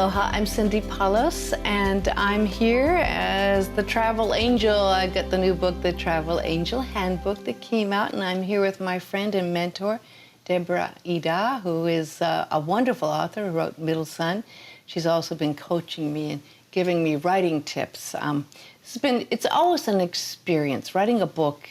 Aloha, I'm Cindy Paulos, and I'm here as the Travel Angel. I got the new book, the Travel Angel Handbook, that came out, and I'm here with my friend and mentor, Deborah Iida, who is a wonderful author who wrote Middle Sun. She's also been coaching me and giving me writing tips. It's always an experience. Writing a book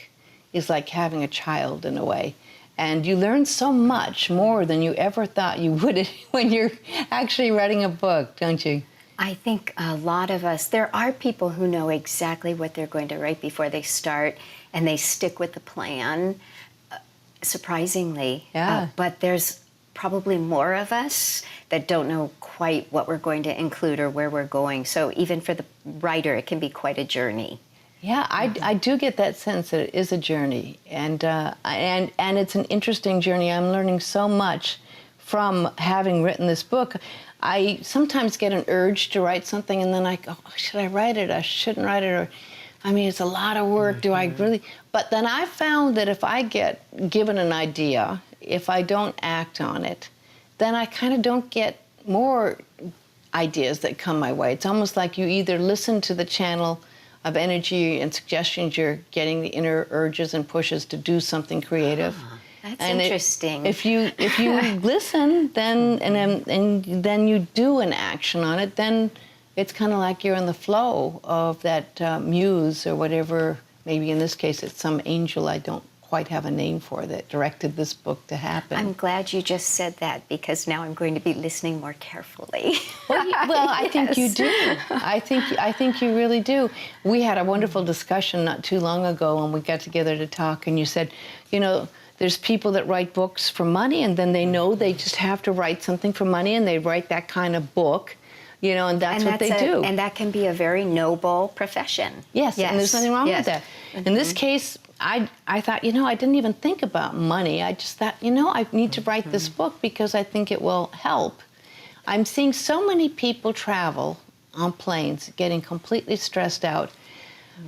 is like having a child in a way. And you learn so much more than you ever thought you would when you're actually writing a book, don't you? I think a lot of us, there are people who know exactly what they're going to write before they start, and they stick with the plan, surprisingly. Yeah. But there's probably more of us that don't know quite what we're going to include or where we're going. So even for the writer, it can be quite a journey. Yeah, I do get that sense that it is a journey, and it's an interesting journey. I'm learning so much from having written this book. I sometimes get an urge to write something, and then I go, oh, should I write it? I shouldn't write it, or I mean, it's a lot of work. Do I really? But then I found that if I get given an idea, if I don't act on it, then I kind of don't get more ideas that come my way. It's almost like you either listen to the channel of energy and suggestions, you're getting the inner urges and pushes to do something creative. That's interesting. If you listen, then and then you do an action on it, then it's kind of like you're in the flow of that muse or whatever. Maybe in this case, it's some angel I don't quite have a name for that directed this book to happen. I'm glad you just said that, because now I'm going to be listening more carefully. Well, I think you do. I think you really do. We had a wonderful discussion not too long ago when we got together to talk, and you said, you know, there's people that write books for money, and then they know they just have to write something for money, and they write that kind of book, you know, and that's what they do. And that can be a very noble profession. Yes, and there's nothing wrong with that. In this case, I thought, you know, I didn't even think about money. I just thought, you know, I need to write this book because I think it will help. I'm seeing so many people travel on planes getting completely stressed out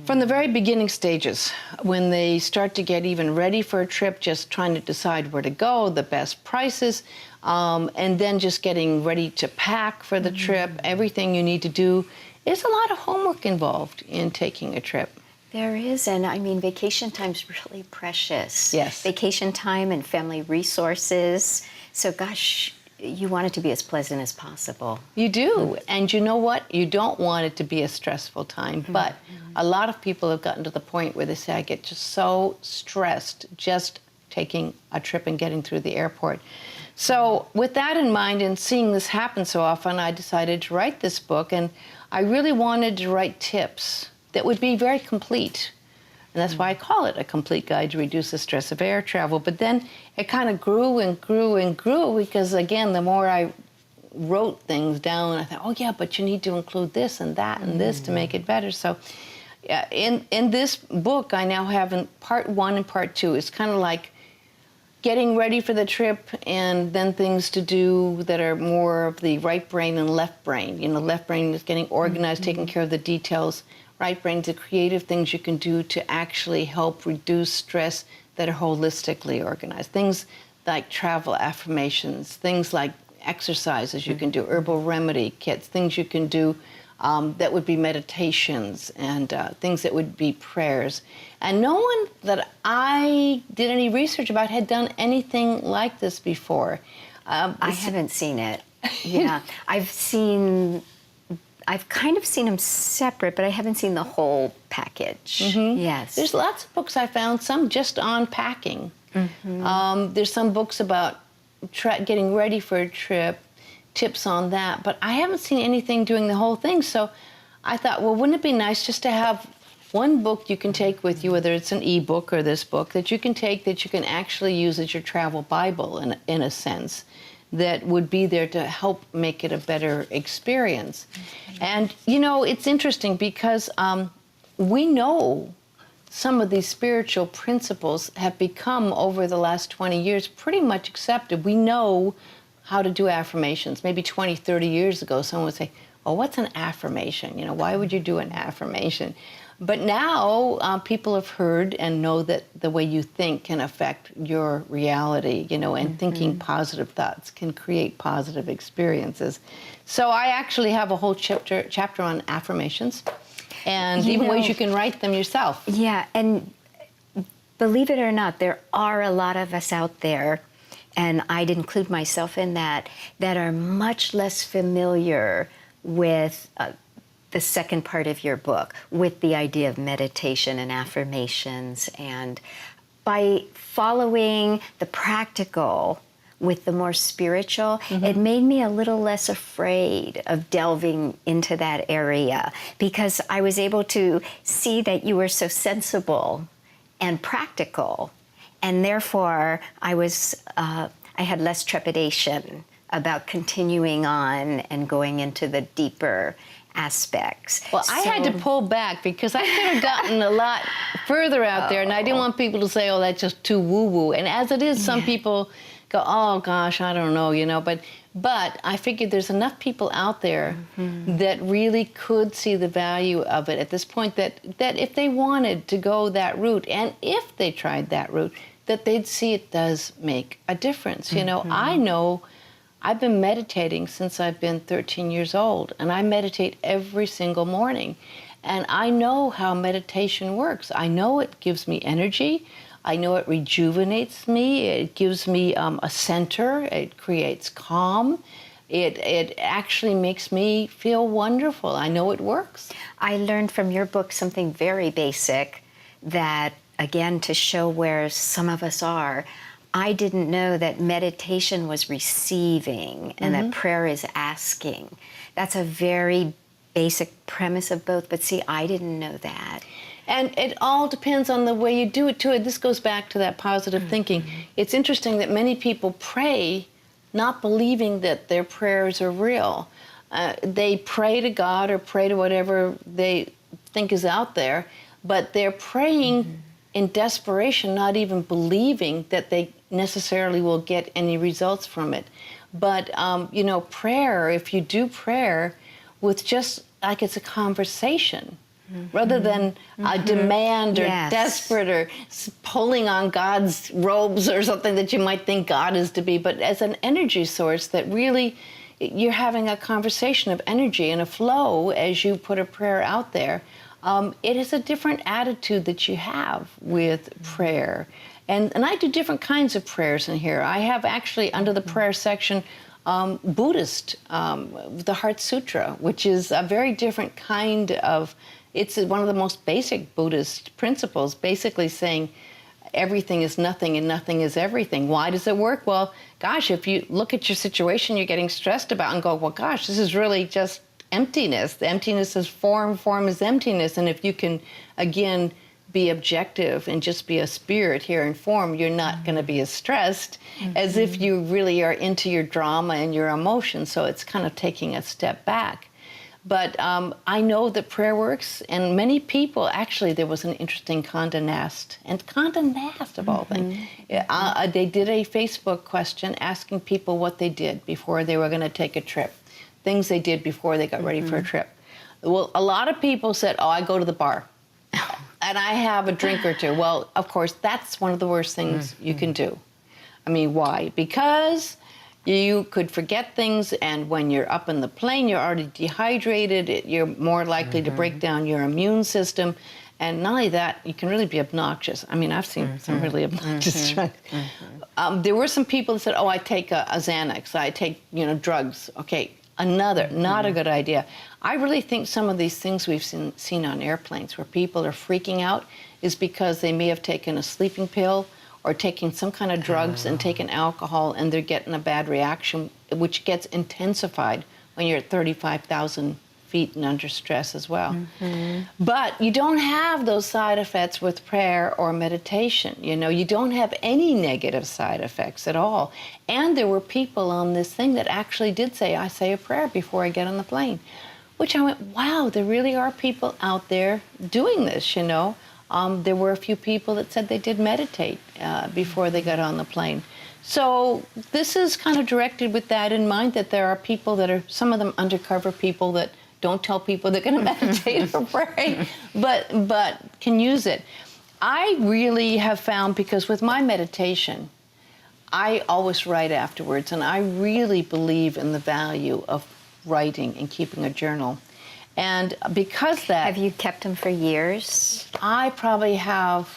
from the very beginning stages, when they start to get even ready for a trip, just trying to decide where to go, the best prices, and then just getting ready to pack for the trip. Everything you need to do. There's a lot of homework involved in taking a trip. There is, and I mean, vacation time's really precious. Yes. Vacation time and family resources. So gosh, you want it to be as pleasant as possible. You do, and you know what? You don't want it to be a stressful time, but a lot of people have gotten to the point where they say, I get just so stressed just taking a trip and getting through the airport. So with that in mind and seeing this happen so often, I decided to write this book, and I really wanted to write tips that would be very complete. And that's why I call it A Complete Guide to Reduce the Stress of Air Travel. But then it kind of grew and grew and grew, because again, the more I wrote things down, I thought, oh yeah, but you need to include this and that and this to make it better. So in this book, I now have in part 1 and part 2. It's kind of like getting ready for the trip, and then things to do that are more of the right brain and left brain. You know, left brain is getting organized, taking care of the details. Right brain, the creative things you can do to actually help reduce stress that are holistically organized. Things like travel affirmations, things like exercises you can do, herbal remedy kits, things you can do that would be meditations, and things that would be prayers. And no one that I did any research about had done anything like this before. I haven't seen it. Yeah, I've kind of seen them separate, but I haven't seen the whole package. Yes. There's lots of books I found, some just on packing. There's some books about getting ready for a trip, tips on that, but I haven't seen anything doing the whole thing. So I thought, well, wouldn't it be nice just to have one book you can take with you, whether it's an e-book or this book, that you can take, that you can actually use as your travel Bible in a sense, that would be there to help make it a better experience. And, you know, it's interesting because we know some of these spiritual principles have become, over the last 20 years, pretty much accepted. We know how to do affirmations. Maybe 20, 30 years ago, someone would say, oh, what's an affirmation? You know, why would you do an affirmation? But now people have heard and know that the way you think can affect your reality, and thinking positive thoughts can create positive experiences. So I actually have a whole chapter on affirmations and even ways you can write them yourself. Yeah, and believe it or not, there are a lot of us out there, and I'd include myself in that are much less familiar with the second part of your book, with the idea of meditation and affirmations. And by following the practical with the more spiritual, it made me a little less afraid of delving into that area, because I was able to see that you were so sensible and practical, and therefore I had less trepidation about continuing on and going into the deeper aspects. Well, I had to pull back because I could have gotten a lot further out there, and I didn't want people to say, oh, that's just too woo-woo. And as it is, some people go, oh, gosh, I don't know, But I figured there's enough people out there that really could see the value of it at this point, that if they wanted to go that route, and if they tried that route, that they'd see it does make a difference. I know I've been meditating since I've been 13 years old, and I meditate every single morning. And I know how meditation works. I know it gives me energy. I know it rejuvenates me. It gives me a center. It creates calm. It actually makes me feel wonderful. I know it works. I learned from your book something very basic that, again, to show where some of us are, I didn't know that meditation was receiving and that prayer is asking. That's a very basic premise of both, but see, I didn't know that. And it all depends on the way you do it, too. This goes back to that positive thinking. It's interesting that many people pray not believing that their prayers are real. They pray to God or pray to whatever they think is out there, but they're praying in desperation, not even believing that they necessarily will get any results from it. But, prayer, if you do prayer with just like it's a conversation, rather than a demand or desperate or pulling on God's robes or something that you might think God is to be, but as an energy source that really you're having a conversation of energy and a flow as you put a prayer out there. It is a different attitude that you have with prayer. And I do different kinds of prayers in here. I have actually under the prayer section Buddhist, the Heart Sutra, which is a very different kind of, it's one of the most basic Buddhist principles, basically saying everything is nothing and nothing is everything. Why does it work? Well, gosh, if you look at your situation you're getting stressed about and go, well, gosh, this is really just emptiness. The emptiness is form, form is emptiness. And if you can, again, be objective and just be a spirit here in form, you're not going to be as stressed as if you really are into your drama and your emotions. So it's kind of taking a step back. But I know that prayer works, and many people, actually, there was an interesting Condé Nast of all things. They did a Facebook question asking people what they did before they were going to take a trip, things they did before they got ready for a trip. Well, a lot of people said, oh, I go to the bar, and I have a drink or two. Well, of course, that's one of the worst things you can do. I mean, why? Because you could forget things, and when you're up in the plane, you're already dehydrated. You're more likely to break down your immune system. And not only that, you can really be obnoxious. I mean, I've seen some really obnoxious drugs. There were some people that said, oh, I take a Xanax, I take, drugs. Okay, not a good idea. I really think some of these things we've seen on airplanes where people are freaking out is because they may have taken a sleeping pill or taking some kind of drugs and taken alcohol, and they're getting a bad reaction, which gets intensified when you're at 35,000 feet and under stress as well. But you don't have those side effects with prayer or meditation. You don't have any negative side effects at all. And there were people on this thing that actually did say, I say a prayer before I get on the plane, which I went, wow, there really are people out there doing this, There were a few people that said they did meditate before they got on the plane. So this is kind of directed with that in mind, that there are people that are, some of them undercover people that Don't tell people they're going to meditate or pray, but can use it. I really have found, because with my meditation, I always write afterwards, and I really believe in the value of writing and keeping a journal. And because that... Have you kept them for years? I probably have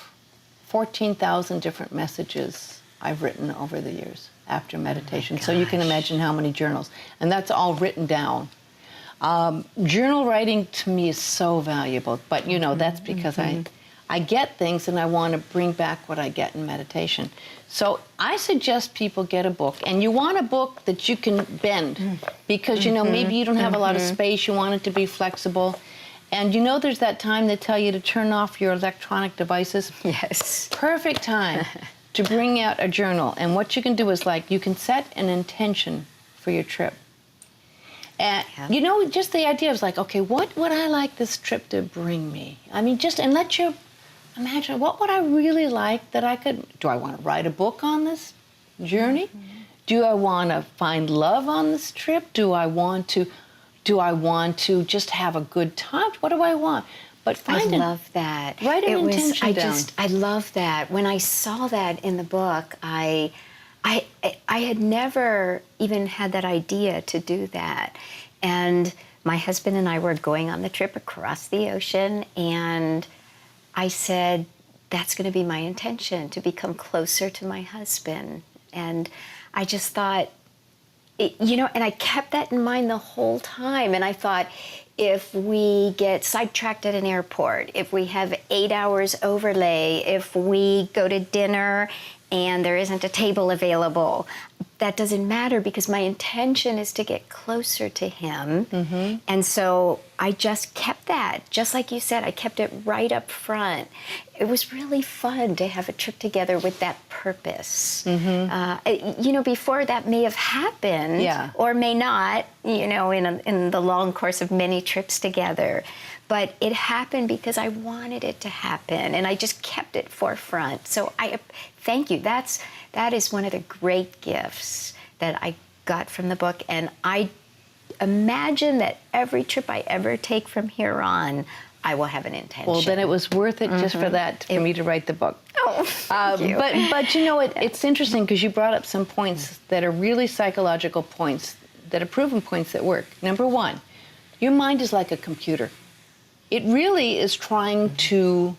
14,000 different messages I've written over the years after meditation. So you can imagine how many journals. And that's all written down. Journal writing to me is so valuable, but you know, that's because I get things and I want to bring back what I get in meditation. So I suggest people get a book, and you want a book that you can bend, because you know, maybe you don't have a lot of space, you want it to be flexible. And you know, there's that time they tell you to turn off your electronic devices. Yes. Perfect time to bring out a journal. And what you can do is, like, you can set an intention for your trip. And you know, just the idea is like, okay, what would I like this trip to bring me? I mean, just, and let you imagine, what would I really like that I could, do I want to write a book on this journey? Do I want to find love on this trip? Do I want to just have a good time? What do I want? But I love that. Write an intention down. I love that. When I saw that in the book, I had never even had that idea to do that. And my husband and I were going on the trip across the ocean, and I said, that's going to be my intention, to become closer to my husband. And I just thought, you know, and I kept that in mind the whole time. And I thought, if we get sidetracked at an airport, if we have 8 hours overlay, if we go to dinner and there isn't a table available, that doesn't matter, because my intention is to get closer to him. And so I just kept that, just like you said, I kept it right up front. It was really fun to have a trip together with that purpose. You know, before that may have happened, or may not, you know, in the long course of many trips together. But it happened because I wanted it to happen, and I just kept it forefront. So I thank you. That is one of the great gifts that I got from the book, and I imagine that every trip I ever take from here on, I will have an intention. Well, then it was worth it just for that, for me to write the book. Oh, thank you. But you know, it's interesting, because you brought up some points that are really psychological points, that are proven points that work. Number one, your mind is like a computer. It really is trying to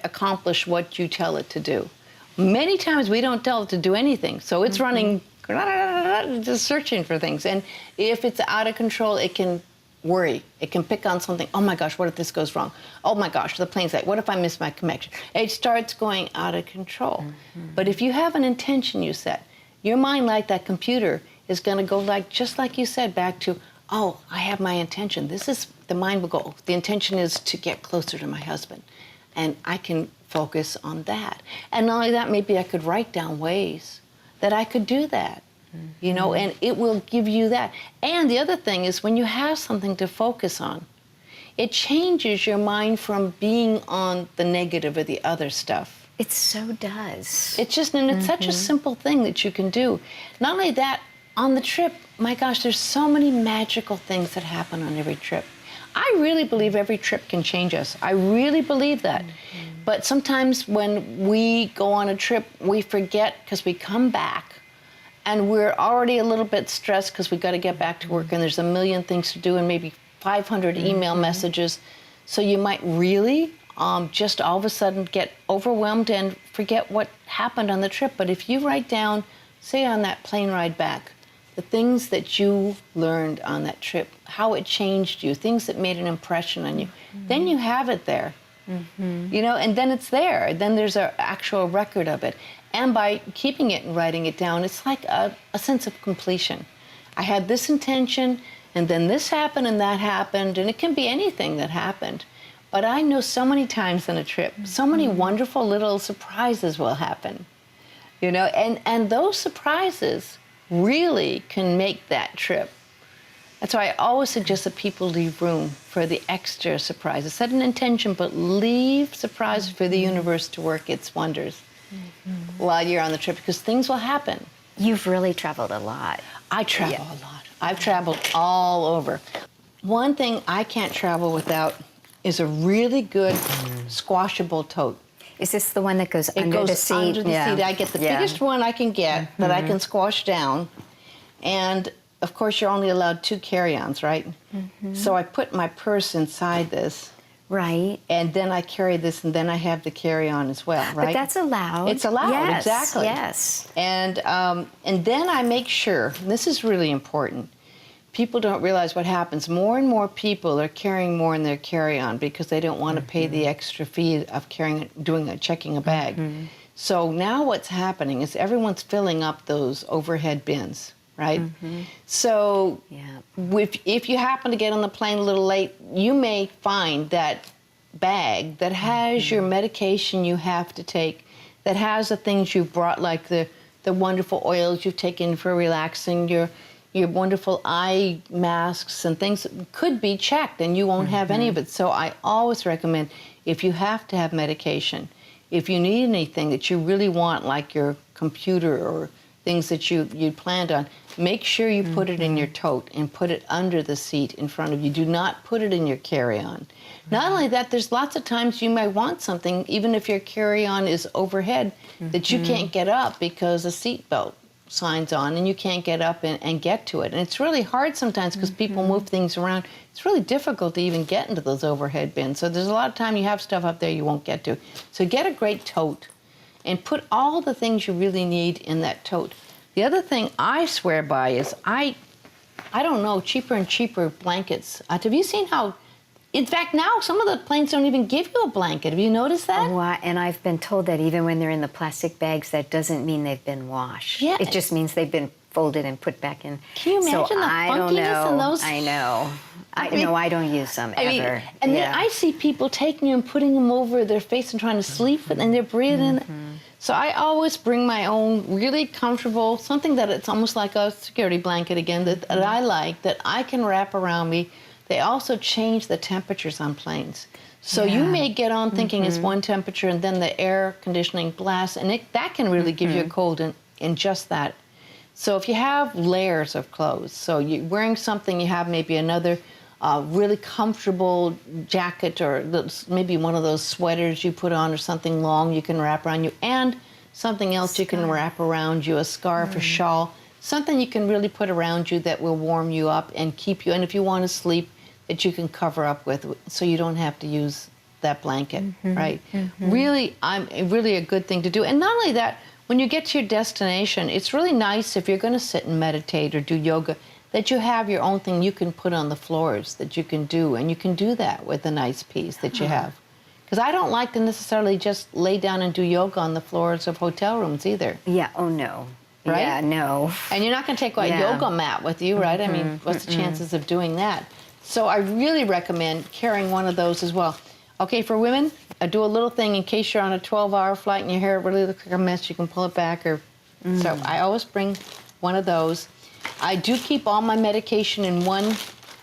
accomplish what you tell it to do. Many times we don't tell it to do anything, so it's running, just searching for things. And if it's out of control, it can worry. It can pick on something. Oh my gosh, what if this goes wrong? Oh my gosh, the plane's like, what if I miss my connection? It starts going out of control. But if you have an intention you set, your mind, like that computer, is going to go, like, just like you said, back to, oh, I have my intention. The mind will go, the intention is to get closer to my husband. And I can focus on that. And not only that, maybe I could write down ways that I could do that, you know, and it will give you that. And the other thing is, when you have something to focus on, it changes your mind from being on the negative or the other stuff. It so does. It's just, and it's such a simple thing that you can do. Not only that, on the trip, my gosh, there's so many magical things that happen on every trip. I really believe every trip can change us. I really believe that. But sometimes when we go on a trip, we forget, because we come back and we're already a little bit stressed because we got to get back to work, and there's a million things to do and maybe 500 email messages. So you might really just all of a sudden get overwhelmed and forget what happened on the trip. But if you write down, say on that plane ride back, the things that you learned on that trip, how it changed you, things that made an impression on you, then you have it there. You know, and then it's there. Then there's an actual record of it. And by keeping it and writing it down, it's like a sense of completion. I had this intention, and then this happened, and that happened, and it can be anything that happened. But I know so many times on a trip, so many wonderful little surprises will happen. You know, and those surprises really can make that trip. That's why I always suggest that people leave room for the extra surprises. Set an intention, but leave surprises for the universe to work its wonders while you're on the trip, because things will happen. You've really traveled a lot. I travel a lot. I've traveled all over. One thing I can't travel without is a really good squashable tote. Is this the one that goes It under goes the seat? under the seat. I get the biggest one I can get that I can squash down. And of course, you're only allowed 2 carry-ons, right? So I put my purse inside this. Right. And then I carry this, and then I have the carry-on as well, right? But that's allowed. It's allowed, yes, exactly. Yes. And then I make sure, and this is really important, people don't realize what happens. More and more people are carrying more in their carry-on because they don't want to pay the extra fee of checking a bag. So now what's happening is everyone's filling up those overhead bins, right? So if you happen to get on the plane a little late, you may find that bag that has your medication you have to take, that has the things you've brought, like the wonderful oils you've taken for relaxing, your wonderful eye masks and things could be checked, and you won't have any of it. So I always recommend, if you have to have medication, if you need anything that you really want, like your computer or things that you planned on, make sure you put it in your tote and put it under the seat in front of you. Do not put it in your carry-on. Not only that, there's lots of times you might want something, even if your carry-on is overhead, that you can't get up because the seat belt signs on and you can't get up and get to it. And it's really hard sometimes because people move things around. It's really difficult to even get into those overhead bins. So there's a lot of time you have stuff up there you won't get to. So get a great tote and put all the things you really need in that tote. The other thing I swear by is, I don't know, cheaper and cheaper blankets. Have you seen how, in fact, now some of the planes don't even give you a blanket. Have you noticed that? Oh, and I've been told that even when they're in the plastic bags, that doesn't mean they've been washed. Yeah. It just means they've been folded and put back in. Can you imagine the I don't funkiness know. in those? I know. I don't use them ever. And then I see people taking them and putting them over their face and trying to sleep, and they're breathing. So I always bring my own really comfortable, something that it's almost like a security blanket again, that I like, that I can wrap around me. They also change the temperatures on planes. So you may get on thinking it's one temperature, and then the air conditioning blasts, and that can really give you a cold in just that. So if you have layers of clothes, so you're wearing something, you have maybe another really comfortable jacket, or maybe one of those sweaters you put on, or something long you can wrap around you, and something else you can wrap around you, a scarf, a shawl, something you can really put around you that will warm you up and keep you, and if you want to sleep, that you can cover up with, so you don't have to use that blanket, right? Really, really a good thing to do. And not only that, when you get to your destination, it's really nice if you're going to sit and meditate or do yoga, that you have your own thing you can put on the floors that you can do, and you can do that with a nice piece that you have. Because I don't like to necessarily just lay down and do yoga on the floors of hotel rooms either. Yeah, oh no. Right? Yeah, no. And you're not going to take a yoga mat with you, right? I mean, what's the chances of doing that? So I really recommend carrying one of those as well. Okay, for women, do a little thing in case you're on a 12-hour flight and your hair really looks like a mess, you can pull it back. So I always bring one of those. I do keep all my medication in one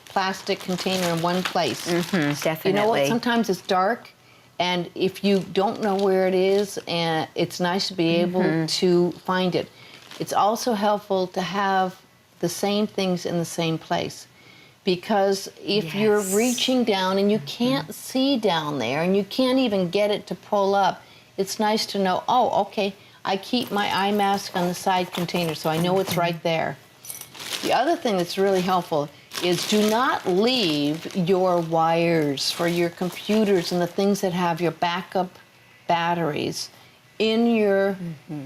plastic container in one place. Definitely. You know what? Sometimes it's dark, and if you don't know where it is, and it's nice to be able to find it. It's also helpful to have the same things in the same place. Because if you're reaching down and you can't see down there and you can't even get it to pull up, it's nice to know, oh, okay, I keep my eye mask on the side container, so I know it's right there. The other thing that's really helpful is do not leave your wires for your computers and the things that have your backup batteries in your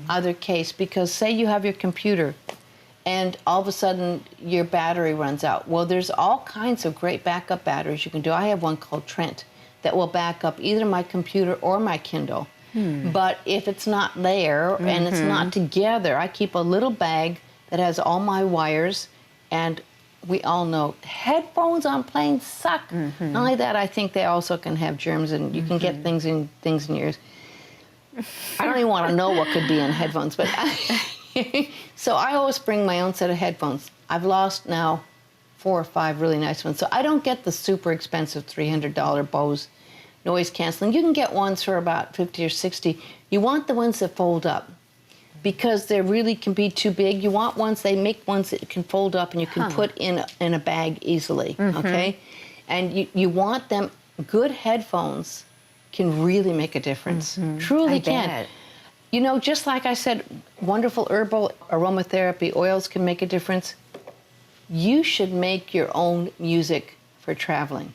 other case, because say you have your computer and all of a sudden your battery runs out. Well, there's all kinds of great backup batteries you can do. I have one called Trent that will back up either my computer or my Kindle. But if it's not there and it's not together, I keep a little bag that has all my wires, and we all know headphones on planes suck. Not only that, I think they also can have germs, and you can get things in your ears. I don't even want to know what could be in headphones, but so I always bring my own set of headphones. I've lost now 4 or 5 really nice ones. So I don't get the super expensive $300 Bose noise canceling. You can get ones for about $50 or $60. You want the ones that fold up, because they really can be too big. You want ones, they make ones that can fold up and you can put in a bag easily, okay? And you want them, good headphones can really make a difference. Truly I can. bet. You know, just like I said, wonderful herbal aromatherapy oils can make a difference. You should make your own music for traveling.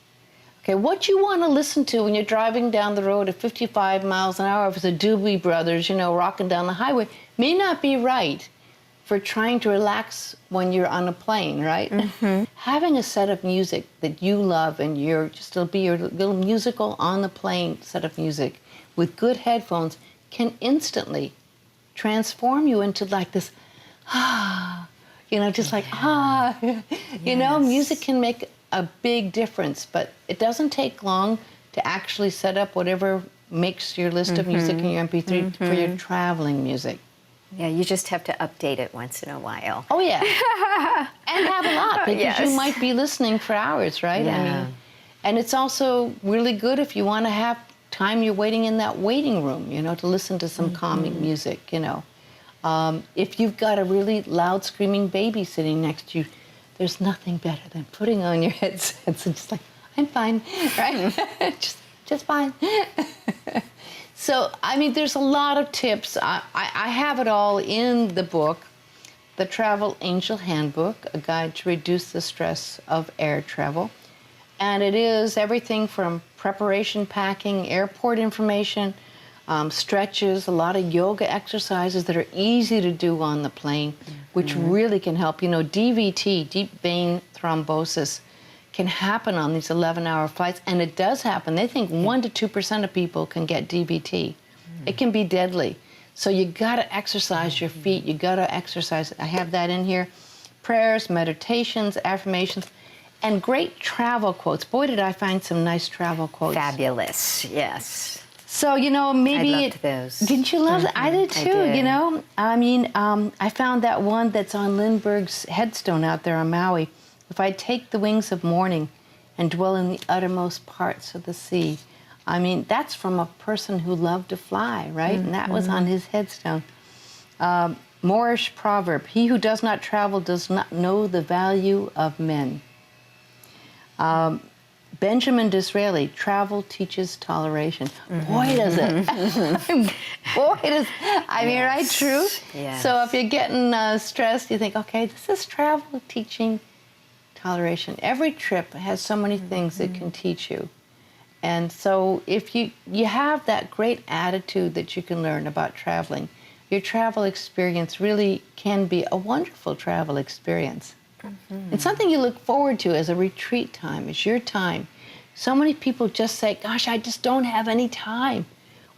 Okay, what you want to listen to when you're driving down the road at 55 miles an hour, if it's the Doobie Brothers, you know, rocking down the highway, may not be right for trying to relax when you're on a plane, right? Having a set of music that you love and it'll be your little musical on the plane set of music with good headphones can instantly transform you into like this, you know, just like, you know, music can make a big difference, but it doesn't take long to actually set up whatever makes your list of music in your MP3 for your traveling music. Yeah, you just have to update it once in a while. Oh, yeah. And have a lot, because you might be listening for hours, right? Yeah. I mean, and it's also really good if you want to have time you're waiting in that waiting room, you know, to listen to some calming music, you know. If you've got a really loud screaming baby sitting next to you, there's nothing better than putting on your headsets and just like, I'm fine, right? just fine. So, I mean, there's a lot of tips. I have it all in the book, the Travel Angel Handbook, a guide to reduce the stress of air travel. And it is everything from preparation, packing, airport information, stretches, a lot of yoga exercises that are easy to do on the plane, which really can help. You know, DVT, deep vein thrombosis, can happen on these 11-hour flights, and it does happen. They think 1 to 2% of people can get DVT. It can be deadly. So you gotta exercise your feet, you gotta exercise. I have that in here. Prayers, meditations, affirmations, and great travel quotes. Boy, did I find some nice travel quotes. Fabulous, yes. So, you know, maybe... I loved those. Didn't you love that? I did too, did. you know? I mean, I found that one that's on Lindbergh's headstone out there on Maui. If I take the wings of morning and dwell in the uttermost parts of the sea. I mean, that's from a person who loved to fly, right? And that was on his headstone. Moorish proverb, he who does not travel does not know the value of men. Benjamin Disraeli, travel teaches toleration. Boy, does it. Boy, does. I mean, right? True? Yes. So if you're getting stressed, you think, okay, this is travel teaching toleration. Every trip has so many things it can teach you. And so if you have that great attitude that you can learn about traveling, your travel experience really can be a wonderful travel experience. It's something you look forward to as a retreat time. It's your time. So many people just say, gosh, I just don't have any time.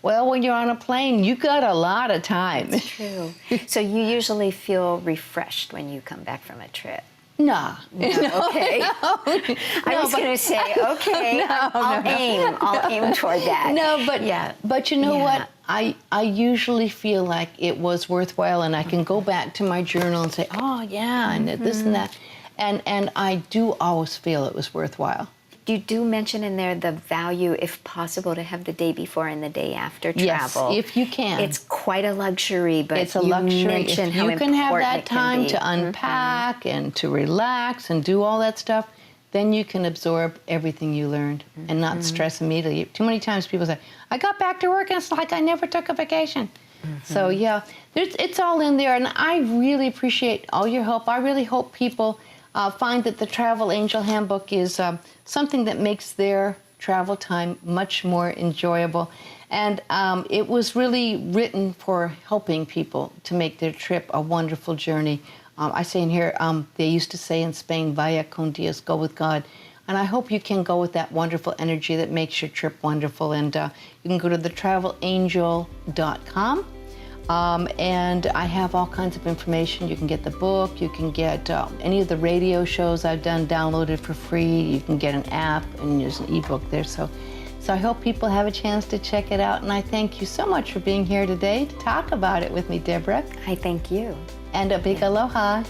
Well, when you're on a plane, you got a lot of time. That's true. So you usually feel refreshed when you come back from a trip? No. Okay. I was going to say, okay, I'll aim toward that. No, but but you know what? I usually feel like it was worthwhile, and I can go back to my journal and say, oh yeah, and this and that, and I do always feel it was worthwhile. You do mention in there the value, if possible, to have the day before and the day after travel. Yes, if you can. It's quite a luxury, but it's a luxury. Mention if how you can have important that it can time be. to unpack and to relax and do all that stuff, then you can absorb everything you learned and not stress immediately. Too many times people say, I got back to work and it's like I never took a vacation. So yeah, it's all in there, and I really appreciate all your help. I really hope people find that the Travel Angel Handbook is something that makes their travel time much more enjoyable. And it was really written for helping people to make their trip a wonderful journey. I say in here, they used to say in Spain, vaya con Dios, go with God. And I hope you can go with that wonderful energy that makes your trip wonderful. And you can go to thetravelangel.com. And I have all kinds of information. You can get the book, you can get any of the radio shows I've done downloaded for free. You can get an app, and there's an ebook there. So I hope people have a chance to check it out. And I thank you so much for being here today to talk about it with me, Deborah. I thank you. And a big aloha.